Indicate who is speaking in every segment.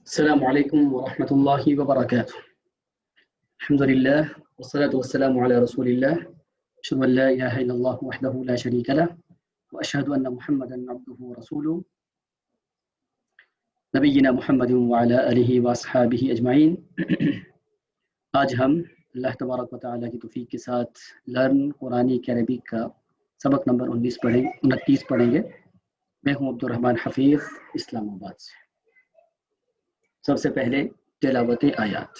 Speaker 1: السلام عليكم ورحمة الله وبركاته. الحمد لله والصلاة والسلام على رسول الله. أشهد أن لا إله إلا الله وحده لا شريك له وأشهد أن محمدا عبده ورسوله نبينا محمد وعلى آله وأصحابه أجمعين. آج ہم اللہ تبارک و تعالیٰ کی توفیق کے ساتھ لرن قرآنی عربک کا سبق نمبر 29 پڑھیں گے. میں ہوں عبد الرحمن حفیظ اسلام آباد سے. سب سے پہلے تلاوت آیات.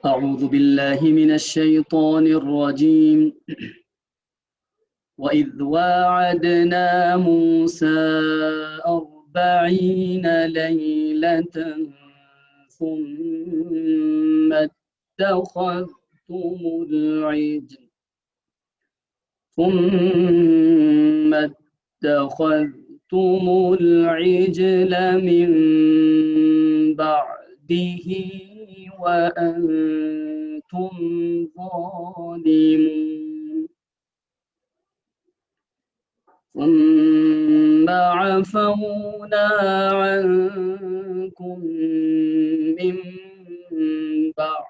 Speaker 1: اعوذ باللہ من الشیطان الرجیم. وَإِذْ وَاعَدْنَا مُوسَىٰ 40 لَيْلَةً ثُمَّ اتَّخَذْتُمُ الْعِجْلَ مِن بَعْدِهِ وَأَنْتُمْ ظَالِمُونَ. ثُمَّ عَفَوْنَا عَنْكُمْ مِنْ بعد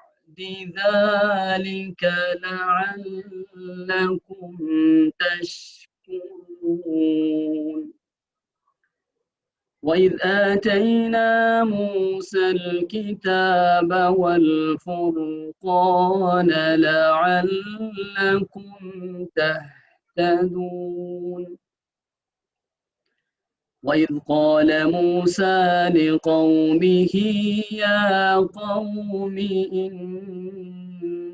Speaker 1: ذلك لعلكم تشكرون. وإذ آتينا موسى الكتاب والفرقان لعلكم تهتدون. وإذ قال موسى لقومه يا قوم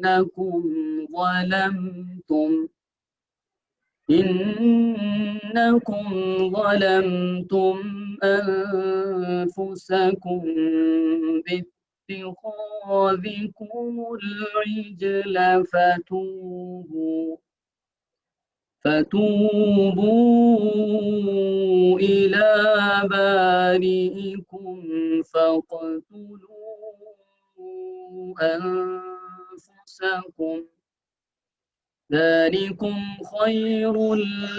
Speaker 1: إنكم ظلمتم أنفسكم باتخاذكم العجل فتوبوا إلى بارئكم فاقتلوا أنفسكم ذلكم خير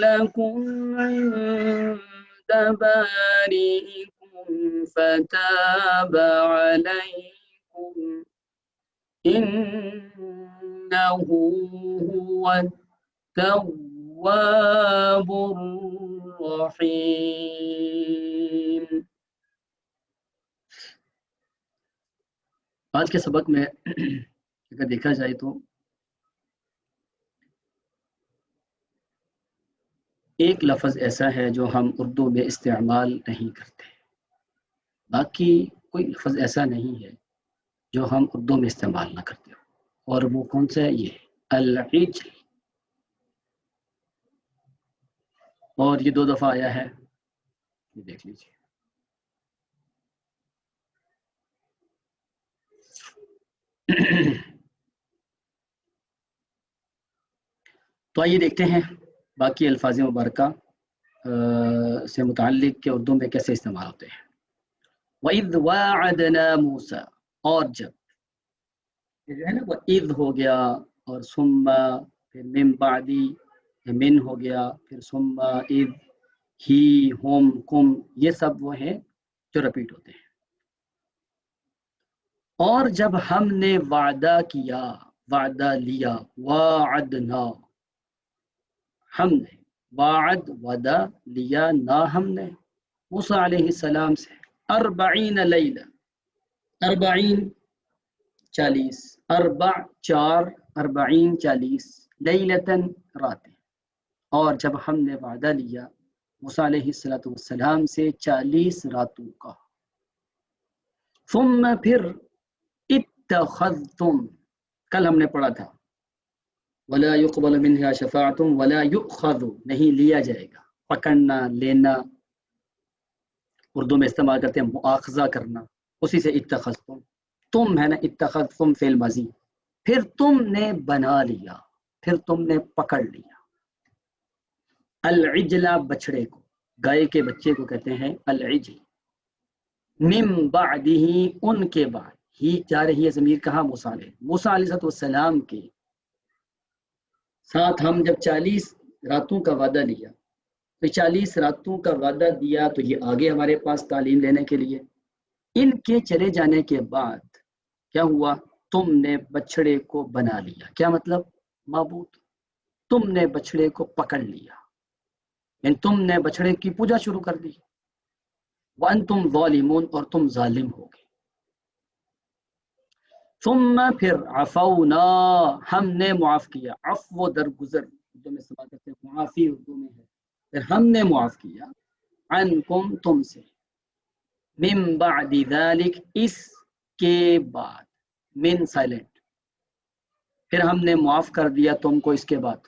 Speaker 1: لكم عند بارئكم فتاب عليكم إنه هو التواب الرحیم. آج کے سبق میں اگر دیکھا جائے تو ایک لفظ ایسا ہے جو ہم اردو میں استعمال نہیں کرتے. باقی کوئی لفظ ایسا نہیں ہے جو ہم اردو میں استعمال نہ کرتے ہو. اور وہ کون سا ہے؟ یہ العجل. اور یہ 2 دفعہ آیا ہے، یہ دیکھ لیجیے. تو آئیے دیکھتے ہیں باقی الفاظ مبارکہ سے متعلق کہ اردو میں کیسے استعمال ہوتے ہیں. وَإِذْ وَاعَدْنَا مُوسَىٰ، اور جب، یہ جو ہے نا وہ اذ ہو گیا، اور ثم پھر من بعدی من ہو گیا، پھر ثم اذ ہی ہم کم، یہ سب وہ ہیں جو رپیٹ ہوتے ہیں. اور جب ہم نے وعدہ کیا، وعدہ لیا، وعدنا، ہم نے وعد وعدہ لیا نہ ہم نے موسیٰ علیہ السلام سے 40 لیلہ، 40 40، اربع 4، 40 40، لیلتن راتیں. اور جب ہم نے وعدہ لیا موسیٰ علیہ السلام سے 40 راتوں کا. ثم پھر اتخذتم، کل ہم نے پڑھا تھا ولا يقبل منها شفاعة ولا يؤخذ، نہیں لیا جائے گا. پکڑنا، لینا، اردو میں استعمال کرتے ہیں مؤاخذہ کرنا، اسی سے اتخذتم. تم ہے نا، اتخذتم فعل ماضی، پھر تم نے بنا لیا، پھر تم نے پکڑ لیا. العجل، بچڑے کو، گائے کے بچے کو کہتے ہیں العجل. من بعدہ، ان کے بعد، ہی جا رہی ہے ضمیر کہاں؟ موسیٰ علیہ السلام کے ساتھ ہم جب 40 راتوں کا وعدہ لیا، تو 40 راتوں کا وعدہ دیا تو یہ آگے ہمارے پاس تعلیم لینے کے لیے۔ ان کے چلے جانے کے بعد کیا ہوا؟ تم نے بچڑے کو بنا لیا، کیا مطلب؟ معبود۔ تم نے بچڑے کو پکڑ لیا، یعنی تم نے بچڑے کی پوجا شروع کر دی۔ وانتم ظالمون، اور تم ظالم ہو گئے۔ ثم پھر عفونا، ہم نے معاف کیا۔ عفو درگزر اردو میں استعمال کرتے ہیں، معافی اردو میں ہے، پھر ہم نے معاف کیا۔ عنکم، تم سے۔ من بعد ذلک، اس کے بعد۔ من سائلنٹ، پھر ہم نے معاف کر دیا تم کو اس کے بعد۔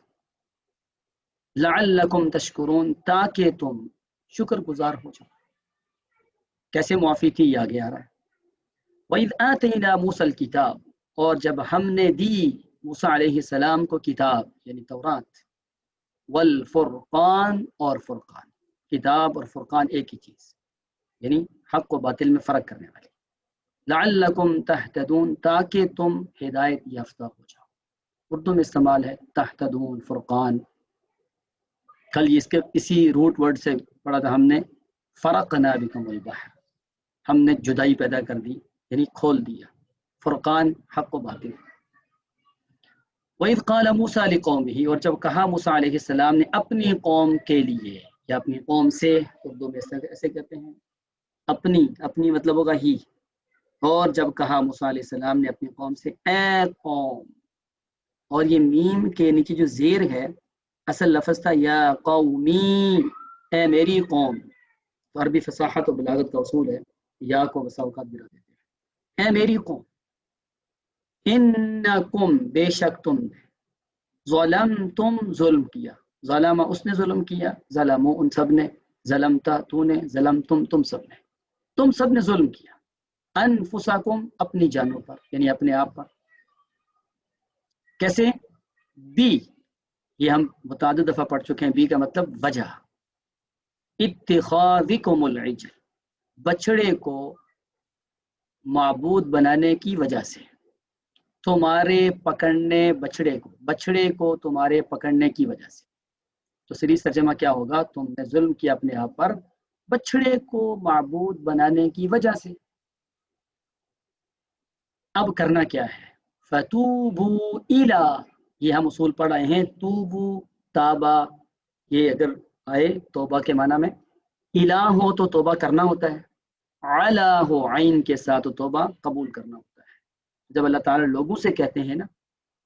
Speaker 1: لعلکم تشکرون، تاکہ تم شکر گزار ہو جاؤ۔ کیسے معافی تھی یہ آگے آ رہا ہے۔ وَإِذْ آتَيْنَا مُوسَى الْكِتَابَ، اور جب ہم نے دی موسیٰ علیہ السلام کو کتاب یعنی تورات، والفرقان، اور فرقان۔ کتاب اور فرقان ایک ہی چیز، یعنی حق و باطل میں فرق کرنے والی۔ لعلکم تہتدون، تاکہ تم ہدایت یافتہ ہو جاؤ۔ اردو میں استعمال ہے تہتدون، فرقان۔ کل اس کے اسی روٹ ورڈ سے پڑھا تھا ہم نے، فرقنا بکم البحر، ہم نے جدائی پیدا کر دی یعنی کھول دیا۔ فرقان حق و باطل۔ وَإِذْ قَالَ مُوسَىٰ لِقَوْمِهِ، اور جب کہا موسیٰ علیہ السلام نے اپنی قوم کے لیے یا اپنی قوم سے، اردو میں ایسے کہتے ہیں، اپنی مطلب ہوگا ہی۔ اور جب کہا موسیٰ علیہ السلام نے اپنی قوم سے، اے قوم، اور یہ میم کے نیچے جو زیر ہے اصل لفظ تھا یا قومی، اے میری قوم۔ تو عربی فصاحت و بلاغت کا اصول ہے، یا کو بسا اوقات گرا دیتے ہیں۔ اے میری قوم، انکم، بے شک تم نے، ظلمتم، ظلم کیا۔ ظلم اس نے ظلم کیا، ظلموا ان سب نے، ظلمتا تو نے، ظلمتم تم سب نے ظلم کیا۔ انفسکم، اپنی جانوں پر یعنی اپنے آپ پر۔ کیسے؟ بی، یہ ہم متعدد دفعہ پڑھ چکے ہیں، بی کا مطلب وجہ۔ اتخاذکم العجل، بچڑے کو معبود بنانے کی وجہ سے، تمہارے پکڑنے بچڑے کو تمہارے پکڑنے کی وجہ سے۔ تو سریح ترجمہ کیا ہوگا؟ تم نے ظلم کیا اپنے آپ پر بچڑے کو معبود بنانے کی وجہ سے۔ اب کرنا کیا ہے؟ فتوبوا الی، یہ ہم اصول پڑھ رہے ہیں، توبو، تابا، یہ اگر آئے توبہ کے معنی میں، الہ ہو تو توبہ کرنا ہوتا ہے، علی ہو عین کے ساتھ تو توبہ قبول کرنا ہوتا ہے۔ جب اللہ تعالیٰ لوگوں سے کہتے ہیں نا،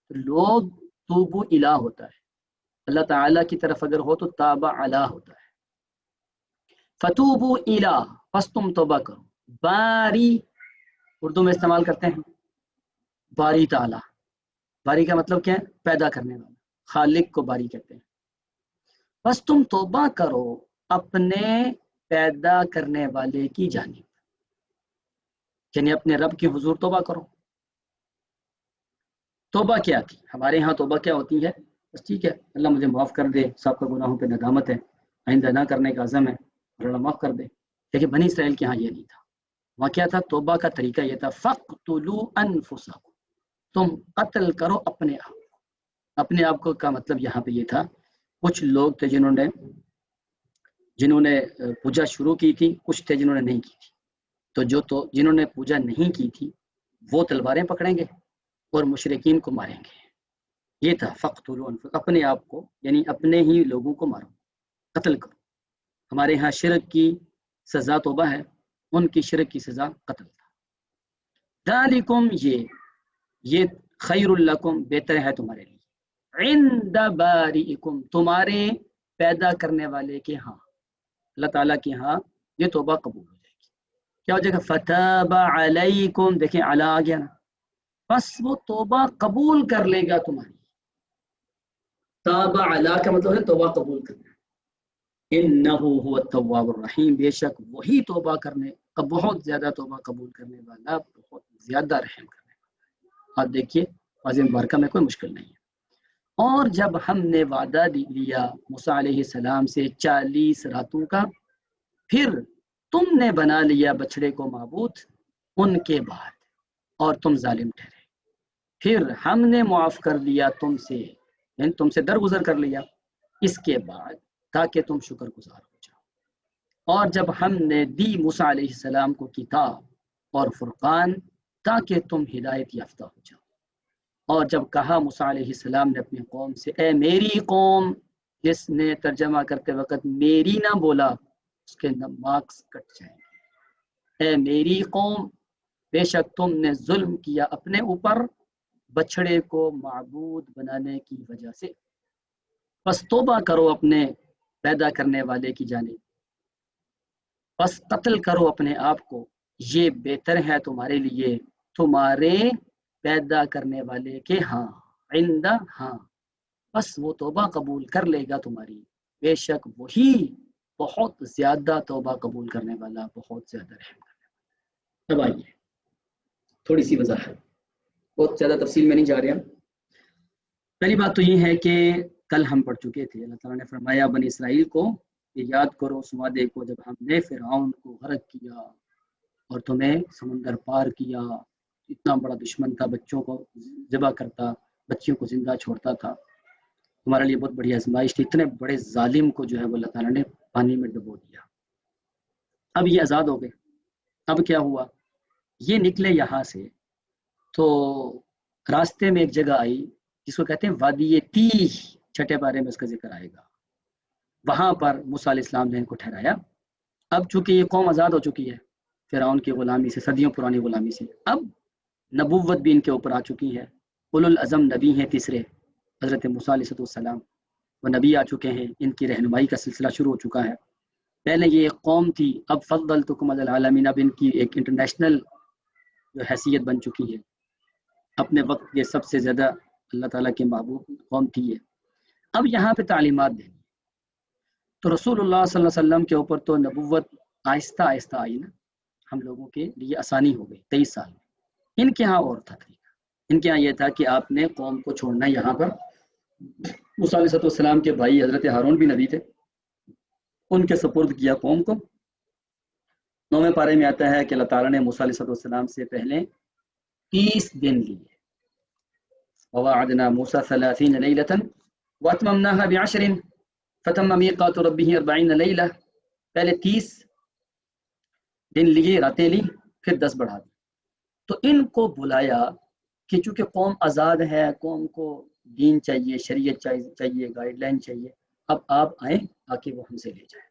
Speaker 1: تو لوگ توبو الہ ہوتا ہے، اللہ تعالیٰ کی طرف اگر ہو تو تابا علی ہوتا ہے۔ فتوبو الی، پس تم توبہ کرو۔ باری، اردو میں استعمال کرتے ہیں باری تعالیٰ۔ باری کا مطلب کیا ہے؟ پیدا کرنے والا، خالق کو باری کہتے ہیں۔ بس تم توبہ کرو اپنے پیدا کرنے والے کی جانب، یعنی اپنے رب کی حضور توبہ کرو۔ توبہ کیا تھی؟ ہمارے ہاں توبہ کیا ہوتی ہے؟ بس ٹھیک ہے اللہ مجھے معاف کر دے، سابقہ گناہوں پہ ندامت ہے، آئندہ نہ کرنے کا عزم ہے، اور اللہ معاف کر دے۔ لیکن بنی اسرائیل کے ہاں یہ نہیں تھا، وہاں کیا تھا؟ توبہ کا طریقہ یہ تھا، فَاقْتُلُوا أَنفُسَكُمْ، تم قتل کرو اپنے آپ کو۔ اپنے آپ کو کا مطلب یہاں پہ یہ تھا، کچھ لوگ تھے جنہوں نے پوجا شروع کی تھی، کچھ تھے جنہوں نے نہیں کی تھی۔ تو جنہوں نے پوجا نہیں کی تھی وہ تلواریں پکڑیں گے اور مشرکین کو ماریں گے۔ یہ تھا فَاقْتُلُوا أَنفُسَكُمْ، اپنے آپ کو یعنی اپنے ہی لوگوں کو مارو، قتل کرو۔ ہمارے ہاں شرک کی سزا توبہ ہے، ان کی شرک کی سزا قتل تھا۔ ذالکم، یہ خیر لکم، بہتر ہے تمہارے لیے، عند بارئکم، تمہارے پیدا کرنے والے کے ہاں، اللہ تعالیٰ کے ہاں یہ توبہ قبول ہو جائے گی۔ کیا ہو جائے گا؟ فتاب علیکم، دیکھیں علی آ گیا نا، بس وہ توبہ قبول کر لے گا تمہاری۔ تاب علی کا مطلب ہے توبہ قبول کرنا۔ انہ هو التواب الرحیم، بے شک وہی توبہ کرنے، بہت زیادہ توبہ قبول کرنے والا، بہت زیادہ رحم کرنے والا۔ آپ دیکھیے واضح مبارکہ میں کوئی مشکل نہیں ہے۔ اور جب ہم نے وعدہ لیا موسیٰ علیہ السلام سے 40 راتوں کا، پھر تم نے بنا لیا بچڑے کو معبود ان کے بعد، اور تم ظالم ٹھہرے، پھر ہم نے معاف کر دیا تم سے، یعنی تم سے درگزر کر لیا۔ اس کے بعد تاکہ تم شکر گزار ہو جاؤ، اور جب ہم نے دی موسیٰ علیہ السلام کو کتاب اور فرقان تاکہ تم ہدایت یافتہ ہو جاؤ، اور جب کہا موسیٰ علیہ السلام نے اپنی قوم سے اے میری قوم، جس نے ترجمہ کرتے وقت میری نہ بولا اس کے مارکس کٹ جائیں گے، اے میری قوم بے شک تم نے ظلم کیا اپنے اوپر بچھڑے کو معبود بنانے کی وجہ سے، پس توبہ کرو اپنے پیدا کرنے والے کی جانب، پس قتل کرو اپنے آپ کو، یہ بہتر ہے تمہارے لیے تمہارے پیدا کرنے والے کے ہاں، عندہ ہاں، بس وہ توبہ قبول کر لے گا تمہاری، بے شک وہی بہت زیادہ توبہ قبول کرنے والا، بہت زیادہ رحم کرنے والا۔ اب آئیے تھوڑی سی وضاحت، بہت زیادہ تفصیل میں نہیں جا رہا۔ پہلی بات تو یہ ہے کہ کل ہم پڑھ چکے تھے، اللہ تعالیٰ نے فرمایا بنی اسرائیل کو کہ یاد کرو اس وعدے کو جب ہم نے فرعون کو غرق کیا اور تمہیں سمندر پار کیا، اتنا بڑا دشمن تھا، بچوں کو ذبح کرتا، بچیوں کو زندہ چھوڑتا تھا، تمہارے لیے بہت بڑی آزمائش تھی، اتنے بڑے ظالم کو جو ہے وہ اللہ تعالیٰ نے پانی میں ڈبو دیا۔ اب یہ آزاد ہو گئے، اب کیا ہوا، یہ نکلے یہاں سے تو راستے میں ایک جگہ آئی جس کو کہتے ہیں وادی تیہ، چھٹے پارے میں اس کا ذکر آئے گا، وہاں پر موسیٰ علیہ السلام نے ان کو ٹھہرایا۔ اب چونکہ یہ قوم آزاد ہو چکی ہے فرعون کی غلامی سے، صدیوں پرانی غلامی سے، اب نبوت بھی ان کے اوپر آ چکی ہے، اولو العزم نبی ہیں تیسرے حضرت موسیٰ علیہ السلام، وہ نبی آ چکے ہیں، ان کی رہنمائی کا سلسلہ شروع ہو چکا ہے۔ پہلے یہ ایک قوم تھی، اب فضلتکم علی العالمین، اب ان کی ایک انٹرنیشنل جو حیثیت بن چکی ہے، اپنے وقت یہ سب سے زیادہ اللہ تعالیٰ کے محبوب قوم تھی ہے۔ اب یہاں پہ تعلیمات دیں تو رسول اللہ صلی اللہ علیہ وسلم کے اوپر تو نبوت آہستہ آہستہ آئی نا، ہم لوگوں کے لیے آسانی ہو گئی 23 سال میں۔ ان کے ہاں اور تھا طریقہ، ان کے ہاں یہ تھا کہ آپ نے قوم کو چھوڑنا، یہاں پر موسیٰ علیہ السلام کے بھائی حضرت ہارون بھی نبی تھے، ان کے سپرد کیا قوم کو۔ 9ویں پارے میں آتا ہے کہ اللہ تعالیٰ نے موسیٰ علیہ السلام سے پہلے 30 دن لیے، وَوَعَدْنَا مُوسَىٰ 30 لَيْلَةً وَأَتْمَمْنَاهَا بِعَشْرٍ فَتَمَّ مِيقَاتُ رَبِّهِ 40 لَيْلَةً، پہلے 30 دن لیے، راتیں لی، پھر 10 بڑھا دی۔ تو ان کو بلایا کہ چونکہ قوم آزاد ہے، قوم کو دین چاہیے، شریعت چاہیے، گائیڈ لائن چاہیے، اب آپ آئیں آ کے وہ ہم سے لے جائیں۔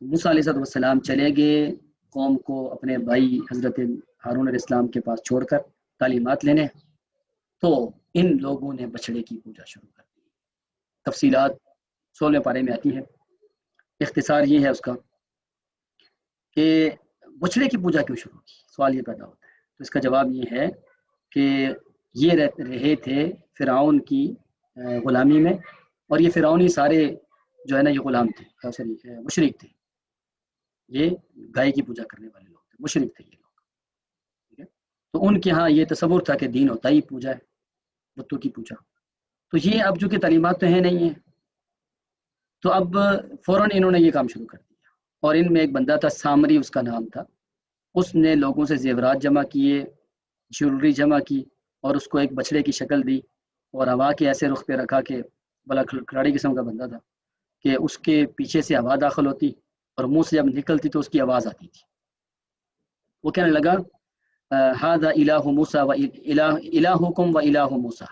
Speaker 1: موسیٰ علیہ السلام چلے گئے قوم کو اپنے بھائی حضرت ہارون علیہ السلام کے پاس چھوڑ کر تعلیمات لینے، تو ان لوگوں نے بچڑے کی پوجا شروع کر دی۔ تفصیلات 16 پارے میں آتی ہیں، اختصار یہ ہے اس کا کہ بچڑے کی پوجا کیوں شروع کی، سوال یہ پیدا ہوتا ہے۔ تو اس کا جواب یہ ہے کہ یہ رہے تھے فرعون کی غلامی میں، اور یہ فرعونی سارے جو ہے نا یہ غلام تھے، مشرک تھے، یہ گائے کی پوجا کرنے والے لوگ تھے، مشرک تھے یہ لوگ، ٹھیک ہے؟ تو ان کے ہاں یہ تصور تھا کہ دین ہوتا ہی پوجا ہے، بتوں کی پوجا۔ تو یہ اب جو کہ تعلیمات تو ہیں نہیں ہیں، تو اب فوراً انہوں نے یہ کام شروع کر دیا، اور ان میں ایک بندہ تھا سامری اس کا نام تھا، اس نے لوگوں سے زیورات جمع کیے، جیولری جمع کی، اور اس کو ایک بچڑے کی شکل دی، اور ہوا کے ایسے رخ پہ رکھا کہ بڑا کھلاڑی قسم کا بندہ تھا کہ اس کے پیچھے سے ہوا داخل ہوتی اور منہ سے جب نکلتی تو اس کی آواز آتی تھی۔ وہ کہنے لگا ھذا الہ موسیٰ و الہکم و الہ موسیٰ،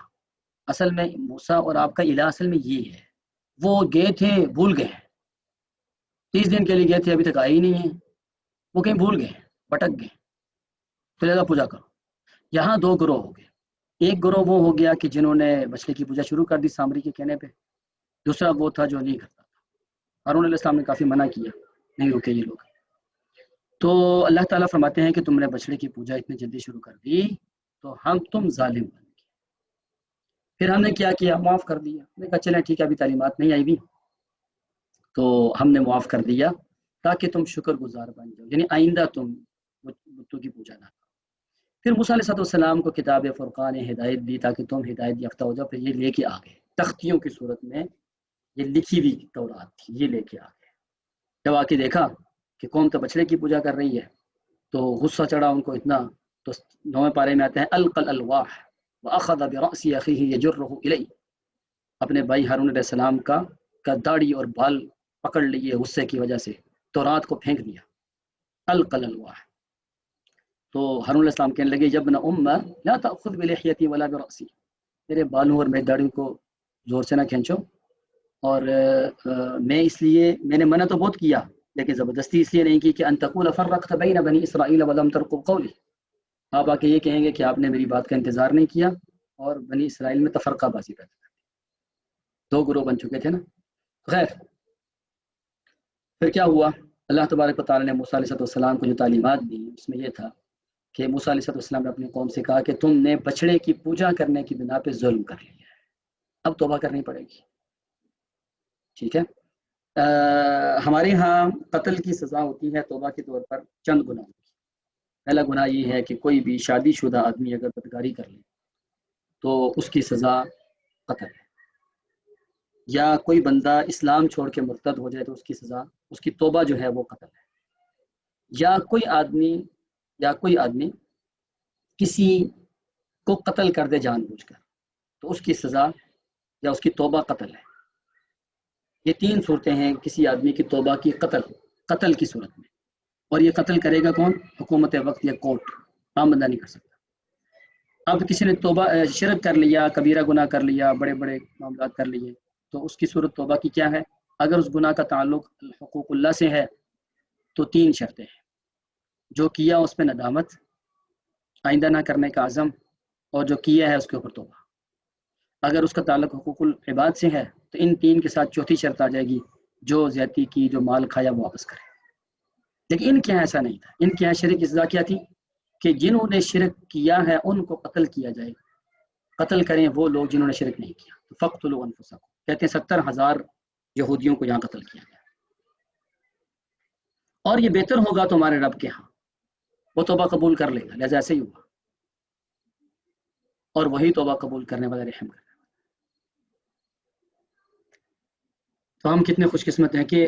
Speaker 1: اصل میں موسیٰ اور آپ کا الہ اصل میں یہ ہے۔ وہ گئے تھے، بھول گئے، 30 دن کے لیے گئے تھے، ابھی تک آئے ہی نہیں ہیں، وہ کہیں بھول گئے، بھٹک گئے، تو لگا پوجا کرو۔ یہاں 2 گروہ ہو گئے، ایک گروہ وہ ہو گیا کہ جنہوں نے بچڑے کی پوجا شروع کر دی سامری کے کہنے پہ، دوسرا وہ تھا جو نہیں کرتا تھا۔ ہارون علیہ السلام نے کافی منع کیا، نہیں رکے یہ لوگ۔ تو اللہ تعالیٰ فرماتے ہیں کہ تم نے بچڑے کی پوجا اتنی جلدی شروع کر دی تو تم ظالم بن گئے۔ پھر ہم نے کیا کیا، معاف کر دیا، ہم نے کہا چلیں ٹھیک ہے، ابھی تعلیمات نہیں آئی بھی تو ہم نے معاف کر دیا تاکہ تم شکر گزار بن جاؤ، یعنی آئندہ تم بتوں کی پوجا نہ کرو۔ پھر موسیٰ علیہ السلام کو کتاب فرقان ہدایت دی تاکہ تم ہدایت یافتہ ہو جاؤ، پھر یہ لے کے آ گئے تختیوں کی صورت میں، یہ لکھی ہوئی تورات تھی، یہ لے کے آ گئے۔ جب آ کے دیکھا کہ قوم تو بچڑے کی پوجا کر رہی ہے تو غصہ چڑھا ان کو اتنا، تو 9ویں پارے میں آتے ہیں القى الالواح واخذ براس اخيه يجره الیہ، اپنے بھائی ہارون علیہ السلام کا کا داڑھی اور بال پکڑ لیے غصے کی وجہ سے، تو رات کو پھینک دیا، القل الواح۔ تو ہارون علیہ السلام کہنے لگے یبن ام لا تأخذ بلحیتی ولا برأسی، میرے بالوں اور میری داڑھی کو زور سے نہ کھینچو، اور میں اس لیے، میں نے منع تو بہت کیا لیکن زبردستی اس لیے نہیں کی کہ ان تقول فرقت بین بنی اسرائیل ولم ترقب قولی، آپ آ کے یہ کہیں گے کہ آپ نے میری بات کا انتظار نہیں کیا اور بنی اسرائیل میں تفرقہ بازی پیدا کر دی، 2 گروہ بن چکے تھے نا۔ خیر پھر کیا ہوا، اللہ تبارک و تعالیٰ نے موسیٰ علیہ السلام کو جو تعلیمات دی اس میں یہ تھا کہ موسیٰ علیہ السلام نے اپنی قوم سے کہا کہ تم نے بچڑے کی پوجا کرنے کی بنا پہ ظلم کر لیا ہے، اب توبہ کرنی پڑے گی، ٹھیک ہے۔ ہمارے ہاں قتل کی سزا ہوتی ہے توبہ کے طور پر چند گناہوں کی۔ پہلا گناہ یہ ہے کہ کوئی بھی شادی شدہ آدمی اگر بدکاری کر لے تو اس کی سزا قتل ہے، یا کوئی بندہ اسلام چھوڑ کے مرتد ہو جائے تو اس کی سزا، اس کی توبہ جو ہے وہ قتل ہے، یا کوئی آدمی کسی کو قتل کر دے جان بوجھ کر تو اس کی سزا یا اس کی توبہ قتل ہے۔ یہ 3 صورتیں ہیں کسی آدمی کی توبہ کی قتل کی صورت میں، اور یہ قتل کرے گا کون؟ حکومت وقت یا کورٹ، عام بندہ نہیں کر سکتا۔ اب کسی نے توبہ شرک کر لیا، کبیرہ گناہ کر لیا، بڑے بڑے معاملات کر لیے، تو اس کی صورت توبہ کی کیا ہے؟ اگر اس گناہ کا تعلق حقوق اللہ سے ہے تو 3 شرطیں ہیں، جو کیا اس میں ندامت، آئندہ نہ کرنے کا عزم، اور جو کیا ہے اس کے اوپر توبہ۔ اگر اس کا تعلق حقوق العباد سے ہے تو ان 3 کے ساتھ چوتھی شرط آ جائے گی، جو زیادتی کی، جو مال کھایا وہ واپس کرے۔ لیکن ان کے یہاں ایسا نہیں تھا، ان کے یہاں شرک کی سزا کیا تھی کہ جنہوں نے شرک کیا ہے ان کو قتل کیا جائے، قتل کریں وہ لوگ جنہوں نے شرک نہیں کیا۔ فقتلوا انفسکم، کہتے ہیں 70,000 یہودیوں کو یہاں قتل کیا گیا، اور یہ بہتر ہوگا تمہارے رب کے ہاں، وہ توبہ قبول کر لے گا، لہذا ایسے ہی ہوا، اور وہی توبہ قبول کرنے والا رحم کرنے والا۔ تو ہم کتنے خوش قسمت ہیں کہ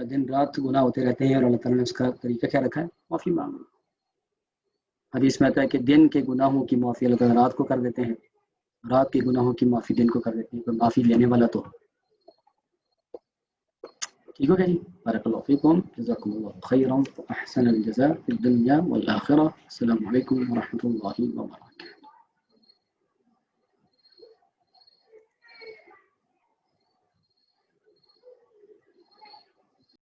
Speaker 1: دن رات گناہ ہوتے رہتے ہیں، اور اللہ تعالیٰ نے اس کا طریقہ کیا رکھا ہے؟ معافی مانگو۔ حدیث میں آتا ہے کہ دن کے گناہوں کی معافی اللہ تعالیٰ رات کو کر دیتے ہیں، رات کے گناہوں کی معافی دن کو کر دیتے ہیں، کوئی معافی لینے والا تو ٹھیک ہو گیا جی۔ بارک اللہ فیکم، جزاکم اللہ خیرا، احسن الجزاء فی الدنیا والآخرہ۔ السلام علیکم ورحمۃ اللہ وبرکاتہ۔